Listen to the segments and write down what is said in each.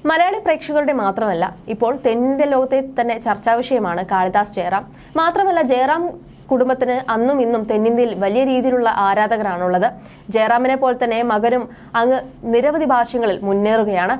മലയാളി പ്രേക്ഷകരുടെ മാത്രമല്ല ഇപ്പോൾ തെന്നിന്ത്യൻ ലോകത്തെ തന്നെ ചർച്ചാ വിഷയമാണ് കാളിദാസ് ജയറാം. മാത്രമല്ല ജയറാം കുടുംബത്തിന് അന്നും ഇന്നും തെന്നിന്ത്യയിൽ വലിയ രീതിയിലുള്ള ആരാധകരാണുള്ളത്. ജയറാമിനെ പോലെ തന്നെ മകനും അങ്ങ് നിരവധി ഭാഷകളിൽ മുന്നേറുകയാണ്.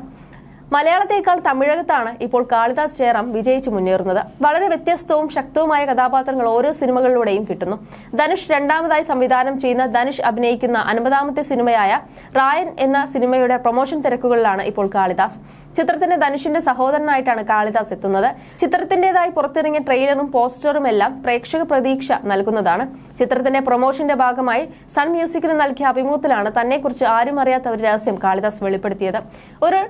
മലയാളത്തേക്കാൾ തമിഴകത്താണ് ഇപ്പോൾ കാളിദാസ് ജയറാം വിജയിച്ചു മുന്നേറുന്നത്. വളരെ വ്യത്യസ്തവും ശക്തവുമായ കഥാപാത്രങ്ങൾ ഓരോ സിനിമകളിലൂടെയും കിട്ടുന്നു. ധനുഷ് രണ്ടാമതായി സംവിധാനം ചെയ്യുന്ന ധനുഷ് അഭിനയിക്കുന്ന 50ാമത്തെ സിനിമയായ റായൻ എന്ന സിനിമയുടെ പ്രൊമോഷൻ തിരക്കുകളിലാണ് ഇപ്പോൾ കാളിദാസ്. ചിത്രത്തിന്റെ ധനുഷിന്റെ സഹോദരനായിട്ടാണ് കാളിദാസ് എത്തുന്നത്. ചിത്രത്തിന്റേതായി പുറത്തിറങ്ങിയ ട്രെയിലറും പോസ്റ്ററും എല്ലാം പ്രേക്ഷക പ്രതീക്ഷ നൽകുന്നതാണ്. ചിത്രത്തിന്റെ പ്രൊമോഷന്റെ ഭാഗമായി സൺ മ്യൂസിക്കിന് നൽകിയ അഭിമുഖത്തിലാണ് തന്നെക്കുറിച്ച് ആരും അറിയാത്ത ഒരു രഹസ്യം കാളിദാസ് വെളിപ്പെടുത്തിയത്. ഒരു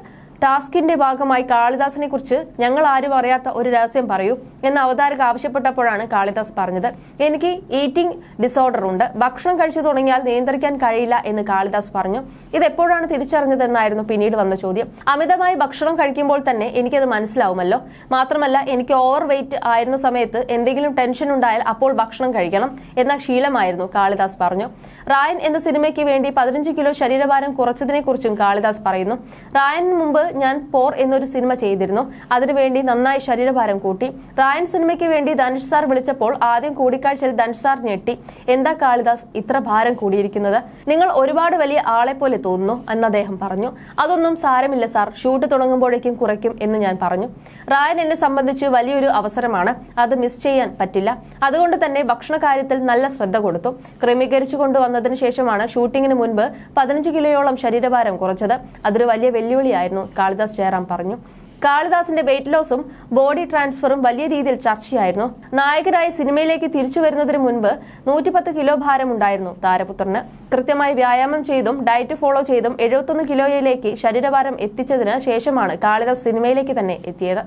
ടാസ്കിന്റെ ഭാഗമായി കാളിദാസിനെ കുറിച്ച് ഞങ്ങൾ ആരും അറിയാത്ത ഒരു രഹസ്യം പറയൂ എന്ന് അവതാരക ആവശ്യപ്പെട്ടപ്പോഴാണ് കാളിദാസ് പറഞ്ഞത്. എനിക്ക് ഈറ്റിംഗ് ഡിസോർഡർ ഉണ്ട്, ഭക്ഷണം കഴിച്ചു തുടങ്ങിയാൽ നിയന്ത്രിക്കാൻ കഴിയില്ല എന്ന് കാളിദാസ് പറഞ്ഞു. ഇത് എപ്പോഴാണ് തിരിച്ചറിഞ്ഞതെന്നായിരുന്നു പിന്നീട് വന്ന ചോദ്യം. അമിതമായി ഭക്ഷണം കഴിക്കുമ്പോൾ തന്നെ എനിക്കത് മനസ്സിലാവുമല്ലോ. മാത്രമല്ല എനിക്ക് ഓവർ വെയിറ്റ് ആയിരുന്ന സമയത്ത് എന്തെങ്കിലും ടെൻഷൻ ഉണ്ടായാൽ അപ്പോൾ ഭക്ഷണം കഴിക്കണം എന്ന ശീലമായിരുന്നു കാളിദാസ് പറഞ്ഞു. റായൻ എന്ന സിനിമയ്ക്ക് വേണ്ടി 15 കിലോ ശരീരഭാരം കുറച്ചതിനെ കുറിച്ചും കാളിദാസ് പറയുന്നു. റായന് മുമ്പ് ഞാൻ പോർ എന്നൊരു സിനിമ ചെയ്തിരുന്നു. അതിനുവേണ്ടി നന്നായി ശരീരഭാരം കൂട്ടി. റായൻ സിനിമയ്ക്ക് വേണ്ടി ധനുഷ് സാർ വിളിച്ചപ്പോൾ ആദ്യം കൂടിക്കാഴ്ചയിൽ ധനുഷ് സാർ ഞെട്ടി. എന്താ കാളിദാസ് ഇത്ര ഭാരം കൂടിയിരിക്കുന്നത്? നിങ്ങൾ ഒരുപാട് വലിയ ആളെ പോലെ തോന്നുന്നു എന്ന് അദ്ദേഹം പറഞ്ഞു. അതൊന്നും സാരമില്ല സാർ, ഷൂട്ട് തുടങ്ങുമ്പോഴേക്കും കുറയ്ക്കും എന്ന് ഞാൻ പറഞ്ഞു. റായൻ എന്നെ സംബന്ധിച്ച് വലിയൊരു അവസരമാണ്, അത് മിസ് ചെയ്യാൻ പറ്റില്ല. അതുകൊണ്ട് തന്നെ ഭക്ഷണ കാര്യത്തിൽ നല്ല ശ്രദ്ധ കൊടുത്തു. ക്രമീകരിച്ചു കൊണ്ടുവന്നതിന് ശേഷമാണ് ഷൂട്ടിങ്ങിന് മുൻപ് 15 കിലോയോളം ശരീരഭാരം കുറച്ചത്. അതൊരു വലിയ വെല്ലുവിളിയായിരുന്നു, കാളിദാസ് ജയറാം പറഞ്ഞു. കാളിദാസിന്റെ വെയിറ്റ് ലോസും ബോഡി ട്രാൻസ്ഫറും വലിയ രീതിയിൽ ചർച്ചയായിരുന്നു. നായകനായി സിനിമയിലേക്ക് തിരിച്ചു വരുന്നതിന് മുൻപ് 110 കിലോ ഭാരം ഉണ്ടായിരുന്നു താരപുത്രന്. കൃത്യമായി വ്യായാമം ചെയ്തും ഡയറ്റ് ഫോളോ ചെയ്തും 71 കിലോയിലേക്ക് ശരീരഭാരം എത്തിച്ചതിന് ശേഷമാണ് കാളിദാസ് സിനിമയിലേക്ക് തന്നെ എത്തിയത്.